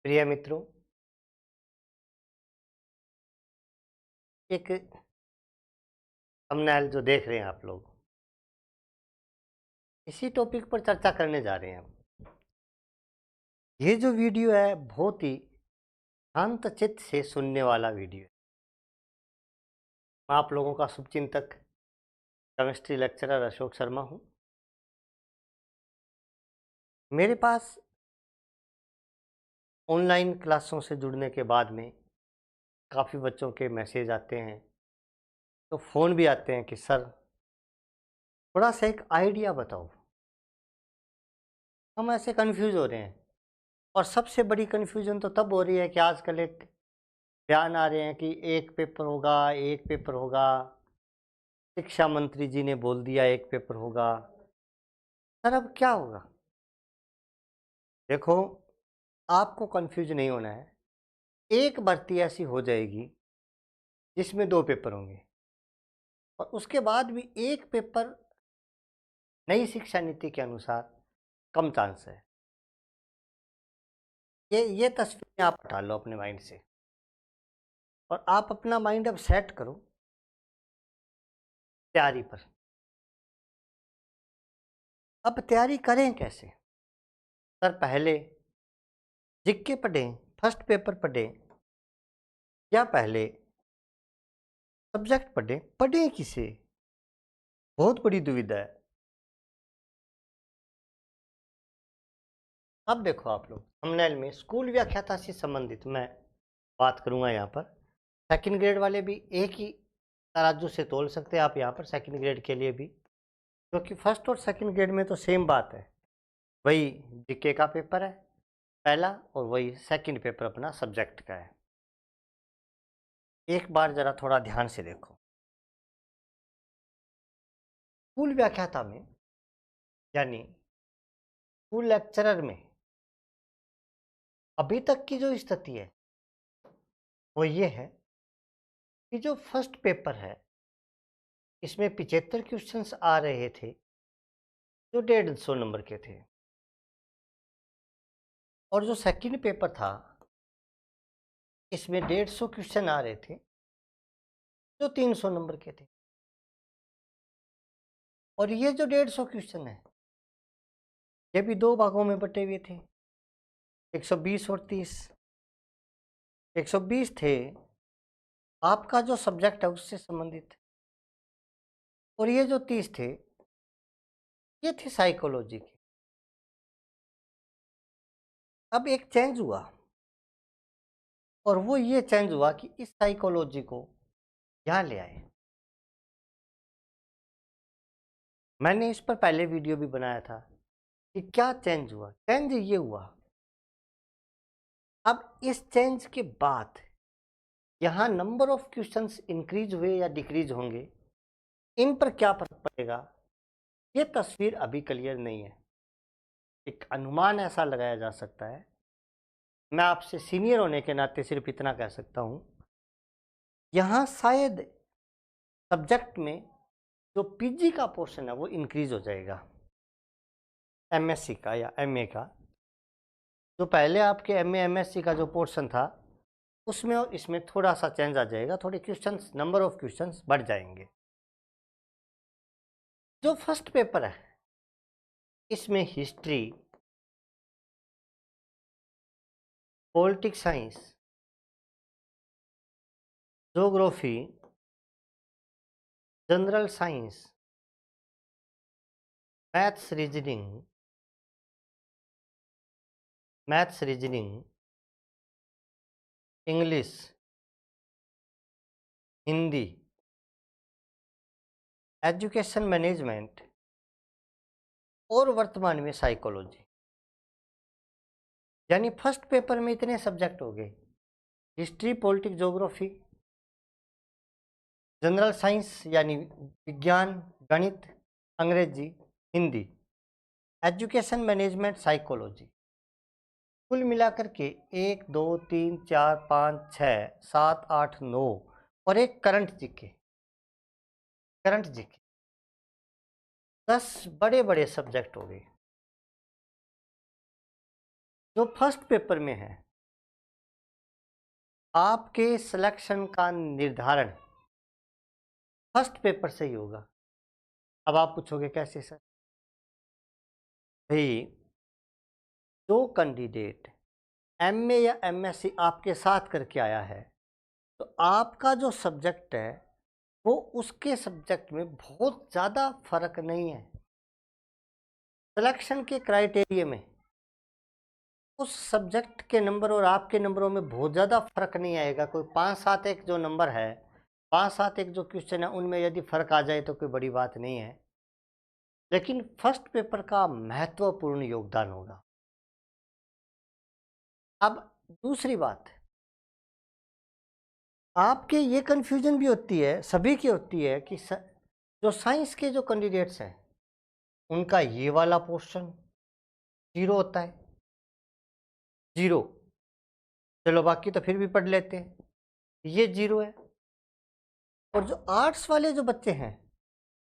प्रिय मित्रों, एक थंबनेल जो देख रहे हैं आप लोग, इसी टॉपिक पर चर्चा करने जा रहे हैं हम। ये जो वीडियो है बहुत ही शांत चित्त से सुनने वाला वीडियो है। मैं आप लोगों का शुभचिंतक केमिस्ट्री लेक्चरर अशोक शर्मा हूँ। मेरे पास ऑनलाइन क्लासों से जुड़ने के बाद में काफ़ी बच्चों के मैसेज आते हैं, तो फ़ोन भी आते हैं कि सर थोड़ा सा एक आइडिया बताओ। हम ऐसे कंफ्यूज हो रहे हैं। और सबसे बड़ी कन्फ्यूज़न तो तब हो रही है कि आजकल एक बयान आ रहे हैं कि एक पेपर होगा, एक पेपर होगा। शिक्षा मंत्री जी ने बोल दिया एक पेपर होगा। सर अब क्या होगा? देखो, आपको कंफ्यूज नहीं होना है। एक भर्ती ऐसी हो जाएगी जिसमें 2 पेपर होंगे और उसके बाद भी एक पेपर नई शिक्षा नीति के अनुसार कम चांस है। ये तस्वीरें आप हटा लो अपने माइंड से और आप अपना माइंड अब सेट करो तैयारी पर। अब तैयारी करें कैसे? सर पहले जीके पढ़ें, फर्स्ट पेपर पढ़ें या पहले सब्जेक्ट पढ़ें किसे? बहुत बड़ी दुविधा है। अब देखो आप लोग, थंबनेल में स्कूल व्याख्याता से संबंधित मैं बात करूंगा। यहाँ पर सेकंड ग्रेड वाले भी एक ही तराजू से तोल सकते हैं आप यहाँ पर, सेकंड ग्रेड के लिए भी, क्योंकि फर्स्ट और सेकंड ग्रेड में तो सेम बात है। वही जीके का पेपर है पहला और वही सेकंड पेपर अपना सब्जेक्ट का है। एक बार जरा थोड़ा ध्यान से देखो। स्कूल व्याख्याता में यानी स्कूल लेक्चरर में अभी तक की जो स्थिति है वो ये है कि जो फर्स्ट पेपर है इसमें 75 क्वेश्चंस आ रहे थे जो 150 नंबर के थे, और जो सेकंड पेपर था इसमें 150 क्वेश्चन आ रहे थे जो 300 नंबर के थे। और ये जो 150 क्वेश्चन है ये भी 2 भागों में बटे हुए थे, 120 और 30। 120 थे आपका जो सब्जेक्ट है उससे संबंधित, और ये जो 30 थे ये थे साइकोलॉजी के। अब एक चेंज हुआ और वो ये चेंज हुआ कि इस साइकोलॉजी को यहाँ ले आए। मैंने इस पर पहले वीडियो भी बनाया था कि क्या चेंज हुआ। चेंज ये हुआ, अब इस चेंज के बाद यहाँ नंबर ऑफ क्वेश्चंस इंक्रीज हुए या डिक्रीज होंगे, इन पर क्या फर्क पड़ेगा ये तस्वीर अभी क्लियर नहीं है। एक अनुमान ऐसा लगाया जा सकता है। मैं आपसे सीनियर होने के नाते सिर्फ इतना कह सकता हूँ, यहाँ शायद सब्जेक्ट में जो पीजी का पोर्शन है वो इंक्रीज हो जाएगा, एमएससी का या एमए का। जो पहले आपके एमए एमएससी का जो पोर्शन था उसमें और इसमें थोड़ा सा चेंज आ जाएगा, थोड़े क्वेश्चंस, नंबर ऑफ क्वेश्चंस बढ़ जाएंगे। जो फर्स्ट पेपर है इसमें history, politics science, geography, general science, maths reasoning, English, Hindi, education management और वर्तमान में साइकोलॉजी। यानी फर्स्ट पेपर में इतने सब्जेक्ट हो गए: history, politics, geography, general science यानी विज्ञान, गणित, अंग्रेजी, हिंदी, एजुकेशन मैनेजमेंट, साइकोलॉजी। कुल मिलाकर के 1 2 3 4 5 6 7 8 9 और एक करंट जीके 10 बड़े बड़े सब्जेक्ट हो गए। जो फर्स्ट पेपर में है आपके सिलेक्शन का निर्धारण फर्स्ट पेपर से ही होगा। अब आप पूछोगे कैसे सर? भाई, जो कैंडिडेट एमए या एमएससी आपके साथ करके आया है, तो आपका जो सब्जेक्ट है वो उसके सब्जेक्ट में बहुत ज़्यादा फर्क नहीं है। सिलेक्शन के क्राइटेरिया में उस सब्जेक्ट के नंबर और आपके नंबरों में बहुत ज़्यादा फर्क नहीं आएगा। कोई 5-7 एक जो नंबर है, 5-7 एक जो क्वेश्चन है, उनमें यदि फर्क आ जाए तो कोई बड़ी बात नहीं है, लेकिन फर्स्ट पेपर का महत्वपूर्ण योगदान होगा। अब दूसरी बात, आपके ये कन्फ्यूजन भी होती है, सभी की होती है कि जो साइंस के जो कैंडिडेट्स हैं उनका ये वाला पोर्शन जीरो होता है। जीरो, चलो बाकी तो फिर भी पढ़ लेते हैं, ये जीरो है। और जो आर्ट्स वाले जो बच्चे हैं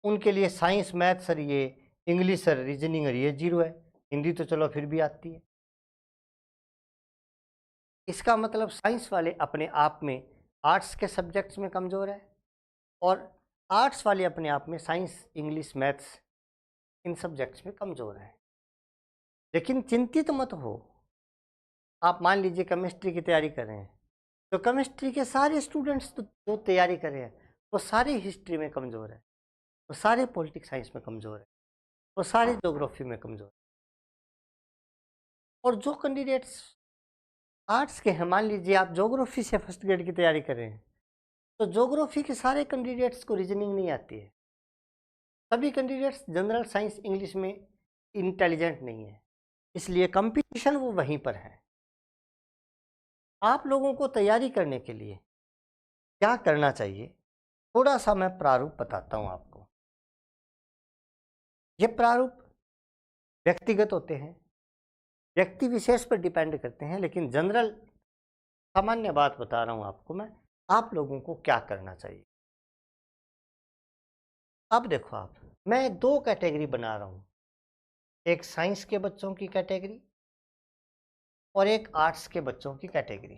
उनके लिए साइंस मैथ सर ये, इंग्लिश सर, रीजनिंग और ये जीरो है। हिंदी तो चलो फिर भी आती है। इसका मतलब साइंस वाले अपने आप में आर्ट्स के सब्जेक्ट्स में कमज़ोर है, और आर्ट्स वाले अपने आप में साइंस, इंग्लिश, मैथ्स इन सब्जेक्ट्स में कमज़ोर है। लेकिन चिंतित मत हो। आप मान लीजिए केमिस्ट्री की तैयारी कर रहे हैं, तो केमिस्ट्री के सारे स्टूडेंट्स तो जो तैयारी कर रहे हैं वो सारे हिस्ट्री में कमज़ोर है, वो सारे पॉलिटिक्स साइंस में कमज़ोर है, वो सारे ज्योग्राफी में कमज़ोर है। और जो कैंडिडेट्स आर्ट्स के हैं, मान लीजिए आप ज्योग्राफी से फर्स्ट ग्रेड की तैयारी कर रहे हैं, तो ज्योग्राफी के सारे कैंडिडेट्स को रीजनिंग नहीं आती है। सभी कैंडिडेट्स जनरल साइंस, इंग्लिश में इंटेलिजेंट नहीं है, इसलिए कंपटीशन वो वहीं पर है। आप लोगों को तैयारी करने के लिए क्या करना चाहिए, थोड़ा सा मैं प्रारूप बताता हूँ आपको। ये प्रारूप व्यक्तिगत होते हैं, व्यक्ति विशेष पर डिपेंड करते हैं, लेकिन जनरल सामान्य बात बता रहा हूँ आपको मैं, आप लोगों को क्या करना चाहिए। अब देखो आप, मैं दो कैटेगरी बना रहा हूँ, एक साइंस के बच्चों की कैटेगरी और एक आर्ट्स के बच्चों की कैटेगरी।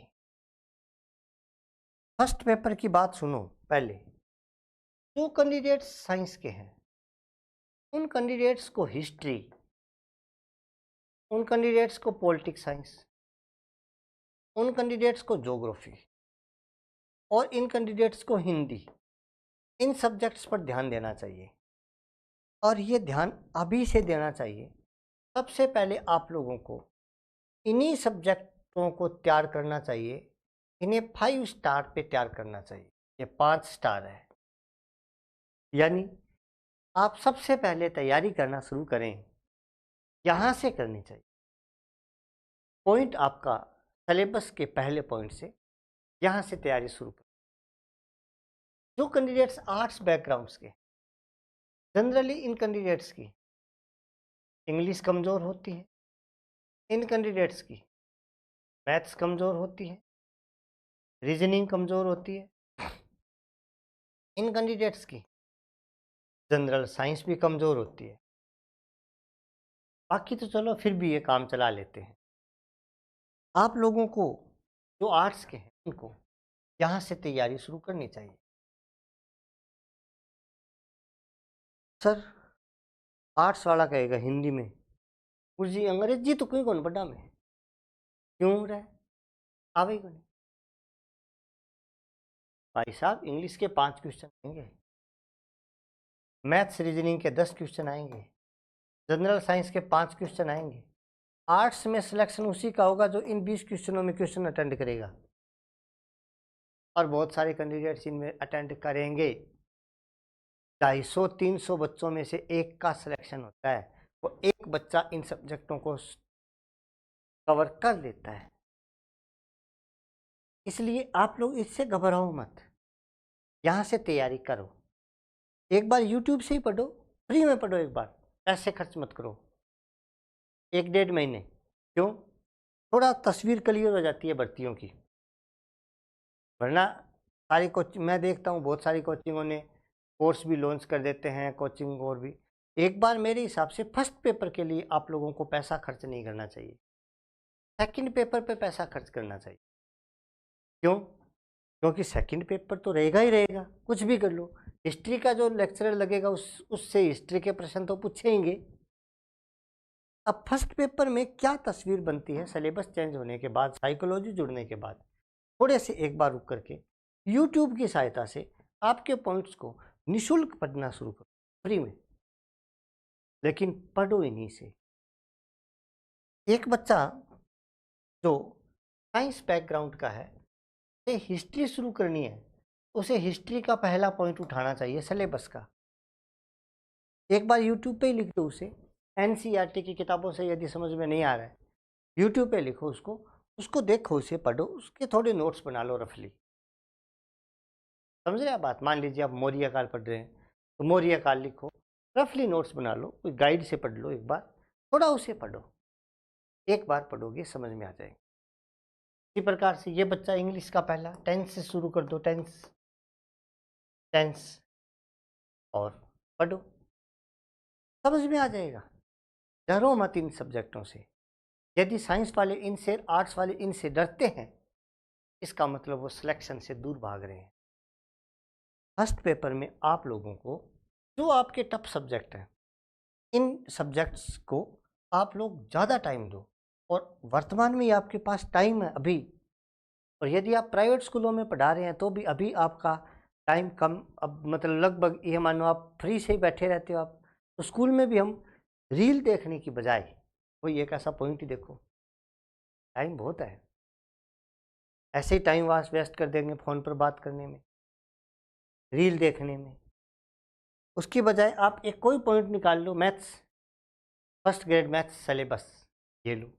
फर्स्ट पेपर की बात सुनो पहले। जो कैंडिडेट्स साइंस के हैं उन कैंडिडेट्स को हिस्ट्री, उन कैंडिडेट्स को पॉलिटिक्स साइंस, उन कैंडिडेट्स को ज्योग्राफी और इन कैंडिडेट्स को हिंदी, इन सब्जेक्ट्स पर ध्यान देना चाहिए। और ये ध्यान अभी से देना चाहिए। सबसे पहले आप लोगों को इन्हीं सब्जेक्टों को तैयार करना चाहिए, इन्हें 5 स्टार पे तैयार करना चाहिए। ये 5 स्टार है, यानी आप सबसे पहले तैयारी करना शुरू करें, यहाँ से करनी चाहिए। पॉइंट आपका सिलेबस के पहले पॉइंट से, यहाँ से तैयारी शुरू करें। जो कैंडिडेट्स आर्ट्स बैकग्राउंड्स के, जनरली इन कैंडिडेट्स की इंग्लिश कमज़ोर होती है, इन कैंडिडेट्स की मैथ्स कमज़ोर होती है, रीजनिंग कमज़ोर होती है, इन कैंडिडेट्स की जनरल साइंस भी कमज़ोर होती है। बाकी तो चलो फिर भी ये काम चला लेते हैं। आप लोगों को जो आर्ट्स के हैं उनको यहाँ से तैयारी शुरू करनी चाहिए। सर, आर्ट्स वाला कहेगा हिंदी में, जी अंग्रेजी तो क्यों कौन बड़ा में क्यों रहे आवे कौन। भाई साहब, इंग्लिश के 5 क्वेश्चन आएंगे, मैथ्स रीजनिंग के 10 क्वेश्चन आएंगे, जनरल साइंस के 5 क्वेश्चन आएंगे। आर्ट्स में सिलेक्शन उसी का होगा जो इन 20 क्वेश्चनों में क्वेश्चन अटेंड करेगा, और बहुत सारे कैंडिडेट्स इनमें अटेंड करेंगे। 250-300 बच्चों में से एक का सिलेक्शन होता है, वो एक बच्चा इन सब्जेक्टों को कवर कर लेता है। इसलिए आप लोग इससे घबराओ मत, यहाँ से तैयारी करो। एक बार यूट्यूब से ही पढ़ो, फ्री में पढ़ो, एक बार पैसे खर्च मत करो। 1-1.5 महीने क्यों, थोड़ा तस्वीर क्लियर हो जाती है भर्तियों की। वरना सारी कोचिंग मैं देखता हूँ, बहुत सारी कोचिंगों ने कोर्स भी लॉन्च कर देते हैं, कोचिंग और भी। एक बार मेरे हिसाब से फर्स्ट पेपर के लिए आप लोगों को पैसा खर्च नहीं करना चाहिए, सेकंड पेपर पे पैसा खर्च करना चाहिए। क्यों? क्योंकि सेकंड पेपर तो रहेगा ही रहेगा, कुछ भी कर लो। हिस्ट्री का जो लेक्चरर लगेगा उससे हिस्ट्री के प्रश्न तो पूछेंगे। अब फर्स्ट पेपर में क्या तस्वीर बनती है सिलेबस चेंज होने के बाद, साइकोलॉजी जुड़ने के बाद, थोड़े से एक बार रुक करके यूट्यूब की सहायता से आपके पॉइंट्स को निशुल्क पढ़ना शुरू करो, फ्री में, लेकिन पढ़ो इन्हीं से। एक बच्चा जो साइंस बैकग्राउंड का है, उसे हिस्ट्री शुरू करनी है, उसे हिस्ट्री का पहला पॉइंट उठाना चाहिए सिलेबस का। एक बार यूट्यूब पे ही लिख दो उसे, एनसीईआरटी की किताबों से यदि समझ में नहीं आ रहा है, यूट्यूब पे लिखो उसको, उसको देखो, उसे पढ़ो, उसके थोड़े नोट्स बना लो रफली। समझ रहे आप बात? मान लीजिए आप मौर्य काल पढ़ रहे हैं, तो मौर्य काल लिखो, रफली नोट्स बना लो, कोई गाइड से पढ़ लो, एक बार थोड़ा उसे पढ़ो, एक बार पढ़ोगे समझ में आ जाएगा। इसी प्रकार से ये बच्चा इंग्लिश का पहला टेंस से शुरू कर दो, टेंस टेंस, और पढ़ो, समझ में आ जाएगा। डरो मत इन सब्जेक्टों से। यदि साइंस वाले इनसे, आर्ट्स वाले इनसे डरते हैं, इसका मतलब वो सिलेक्शन से दूर भाग रहे हैं। फर्स्ट पेपर में आप लोगों को जो आपके टफ सब्जेक्ट हैं, इन सब्जेक्ट्स को आप लोग ज़्यादा टाइम दो, और वर्तमान में आपके पास टाइम है अभी। और यदि आप प्राइवेट स्कूलों में पढ़ा रहे हैं तो भी अभी आपका टाइम कम, अब मतलब लगभग ये मानो आप फ्री से ही बैठे रहते हो आप, तो स्कूल में भी हम रील देखने की बजाय कोई एक ऐसा पॉइंट ही देखो, टाइम बहुत है। ऐसे ही टाइम वेस्ट कर देंगे फ़ोन पर बात करने में, रील देखने में। उसकी बजाय आप एक कोई पॉइंट निकाल लो, maths, first grade maths syllabus, ये लो,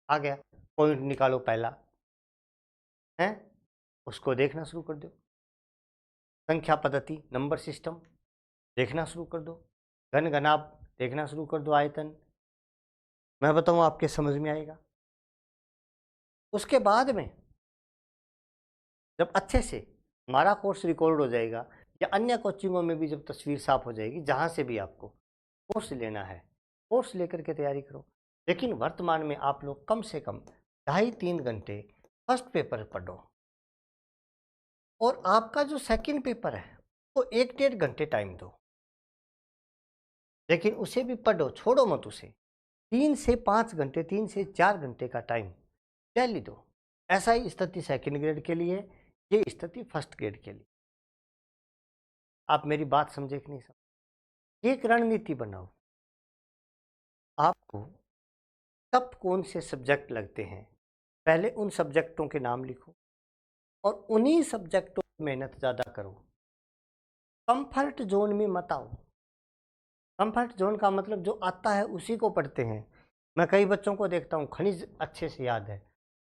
आ गया पॉइंट, निकालो पहला है, उसको देखना शुरू कर दो। संख्या पद्धति, नंबर सिस्टम देखना शुरू कर दो, घन घनाभ देखना शुरू कर दो, आयतन, मैं बताऊं आपके समझ में आएगा। उसके बाद में जब अच्छे से हमारा कोर्स रिकॉर्ड हो जाएगा, या अन्य कोचिंगों में भी जब तस्वीर साफ हो जाएगी, जहाँ से भी आपको कोर्स लेना है, कोर्स लेकर के तैयारी करो। लेकिन वर्तमान में आप लोग कम से कम 2.5-3 घंटे फर्स्ट पेपर पढ़ो, और आपका जो सेकंड पेपर है वो 1-1.5 घंटे टाइम दो, लेकिन उसे भी पढ़ो, छोड़ो मत उसे। 3 से 5 घंटे, 3 से 4 घंटे का टाइम डेली दो। ऐसा ही स्थिति सेकंड ग्रेड के लिए, ये स्थिति फर्स्ट ग्रेड के लिए। आप मेरी बात समझे कि नहीं समझे? एक रणनीति बनाओ, आपको कब कौन से सब्जेक्ट लगते हैं, पहले उन सब्जेक्टों के नाम लिखो, और उन्हीं सब्जेक्टों में मेहनत ज़्यादा करो। कंफर्ट जोन में मत आओ। कंफर्ट जोन का मतलब जो आता है उसी को पढ़ते हैं। मैं कई बच्चों को देखता हूँ, खनिज अच्छे से याद है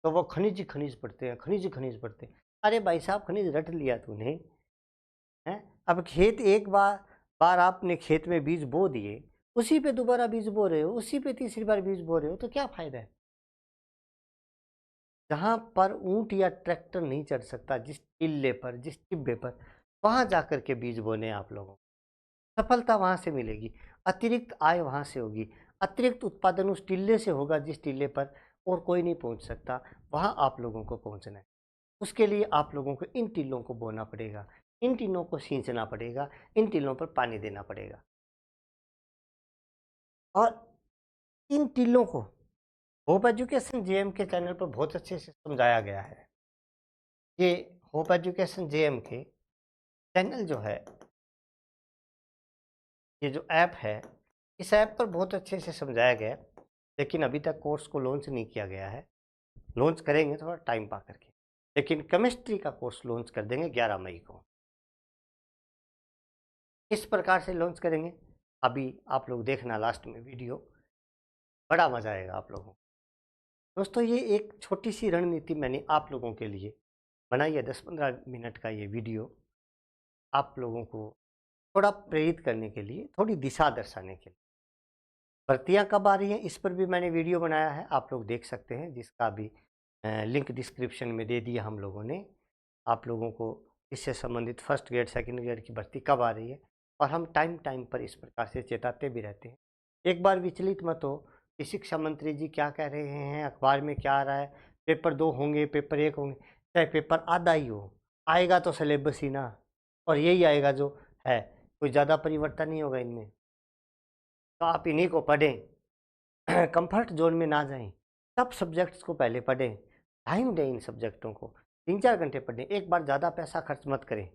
तो वो खनिज खनिज पढ़ते हैं, खनिज खनिज पढ़ते हैं। अरे भाई साहब, खनिज रट लिया तूने, हैं? अब खेत एक बार आपने खेत में बीज बो दिए, उसी पे दोबारा बीज बो रहे हो, उसी पे तीसरी बार बीज बो रहे हो, तो क्या फायदा है? जहाँ पर ऊंट या ट्रैक्टर नहीं चढ़ सकता, जिस टिल्ले पर, जिस टिब्बे पर, वहां जाकर के बीज बोने आप लोगों को सफलता वहां से मिलेगी, अतिरिक्त आय वहां से होगी, अतिरिक्त उत्पादन उस टिल्ले से होगा जिस टिल्ले पर और कोई नहीं पहुंच सकता, वहां आप लोगों को पहुंचना है। उसके लिए आप लोगों को इन टिल्लों को बोना पड़ेगा, इन टिल्लों को सींचना पड़ेगा, इन टिल्लों पर पानी देना पड़ेगा, और इन टिल्लों को होप एजुकेशन जेएम के चैनल पर बहुत अच्छे से समझाया गया है। ये होप एजुकेशन जेएम के चैनल जो है, ये जो ऐप है, इस ऐप पर बहुत अच्छे से समझाया गया है, लेकिन अभी तक कोर्स को लॉन्च नहीं किया गया है। लॉन्च करेंगे थोड़ा टाइम पा करके, लेकिन केमिस्ट्री का कोर्स लॉन्च कर देंगे 11 मई को। इस प्रकार से लॉन्च करेंगे, अभी आप लोग देखना लास्ट में वीडियो, बड़ा मज़ा आएगा आप लोगों को। दोस्तों, ये एक छोटी सी रणनीति मैंने आप लोगों के लिए बनाई है, 10-15 मिनट का ये वीडियो, आप लोगों को थोड़ा प्रेरित करने के लिए, थोड़ी दिशा दर्शाने के लिए। भर्तियाँ कब आ रही हैं इस पर भी मैंने वीडियो बनाया है, आप लोग देख सकते हैं, जिसका भी लिंक डिस्क्रिप्शन में दे दिया हम लोगों ने। आप लोगों को इससे संबंधित फर्स्ट ग्रेड सेकंड ग्रेड की भर्ती कब आ रही है, और हम टाइम टाइम पर इस प्रकार से चेताते भी रहते हैं। एक बार विचलित मत हो कि शिक्षा मंत्री जी क्या कह रहे हैं, अखबार में क्या आ रहा है, पेपर 2 होंगे, पेपर 1 होंगे। चाहे पेपर आधा ही हो, आएगा तो सिलेबस ही ना, और यही आएगा जो है, कोई ज़्यादा परिवर्तन नहीं होगा इनमें। तो आप इन्हीं को पढ़ें, कंफर्ट जोन में ना जाएं, सब सब्जेक्ट्स को पहले पढ़ें, टाइम दें इन सब्जेक्टों को, 3-4 घंटे पढ़ें, एक बार ज़्यादा पैसा खर्च मत करें।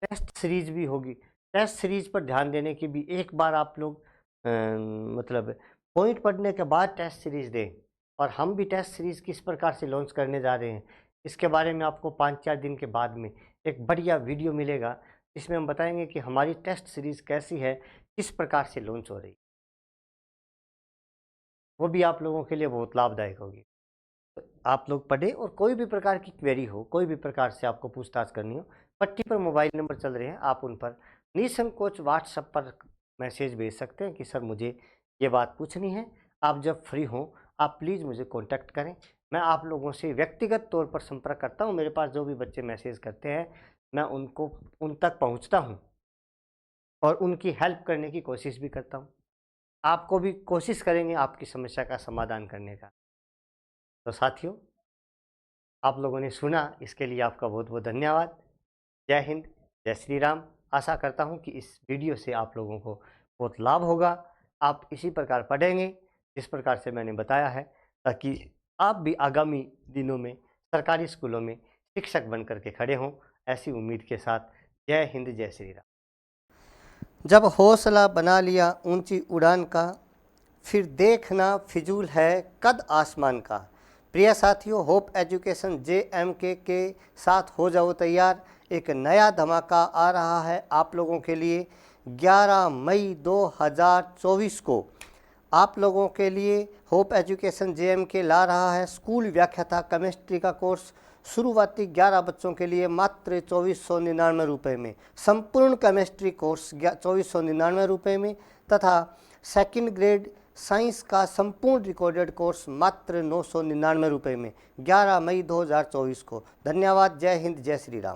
टेस्ट सीरीज भी होगी, टेस्ट सीरीज पर ध्यान देने की भी एक बार आप लोग मतलब पॉइंट पढ़ने के बाद टेस्ट सीरीज दें। और हम भी टेस्ट सीरीज किस प्रकार से लॉन्च करने जा रहे हैं, इसके बारे में आपको 5-4 दिन के बाद में एक बढ़िया वीडियो मिलेगा, इसमें हम बताएंगे कि हमारी टेस्ट सीरीज कैसी है, किस प्रकार से लॉन्च हो रही है। वो भी आप लोगों के लिए बहुत लाभदायक होगी। तो आप लोग पढ़ें, और कोई भी प्रकार की क्वेरी हो, कोई भी प्रकार से आपको पूछताछ करनी हो, पट्टी पर मोबाइल नंबर चल रहे हैं, आप उन पर निसंकोच व्हाट्सएप पर मैसेज भेज सकते हैं कि सर मुझे ये बात पूछनी है। आप जब फ्री हों आप प्लीज़ मुझे कांटेक्ट करें, मैं आप लोगों से व्यक्तिगत तौर पर संपर्क करता हूँ। मेरे पास जो भी बच्चे मैसेज करते हैं मैं उनको उन तक पहुँचता हूँ और उनकी हेल्प करने की कोशिश भी करता हूँ। आपको भी कोशिश करेंगे आपकी समस्या का समाधान करने का। तो साथियों, आप लोगों ने सुना, इसके लिए आपका बहुत बहुत धन्यवाद। जय हिंद, जय श्री राम। आशा करता हूँ कि इस वीडियो से आप लोगों को बहुत लाभ होगा। आप इसी प्रकार पढ़ेंगे जिस प्रकार से मैंने बताया है, ताकि आप भी आगामी दिनों में सरकारी स्कूलों में शिक्षक बन करके खड़े हों, ऐसी उम्मीद के साथ। जय हिंद, जय श्री राम। जब हौसला बना लिया ऊंची उड़ान का, फिर देखना फिजूल है कद आसमान का। प्रिय साथियों, होप एजुकेशन JMK के साथ हो जाओ तैयार। एक नया धमाका आ रहा है आप लोगों के लिए। 11 मई 2024 को आप लोगों के लिए होप एजुकेशन JMK ला रहा है स्कूल व्याख्याता केमिस्ट्री का कोर्स। शुरुआती 11 बच्चों के लिए मात्र 2499 रुपये में, संपूर्ण केमिस्ट्री कोर्स 2499 रुपये में, तथा सेकंड ग्रेड साइंस का संपूर्ण रिकॉर्डेड कोर्स मात्र 999 रुपये में, 11 मई 2024 को। धन्यवाद। जय हिंद, जय श्री राम।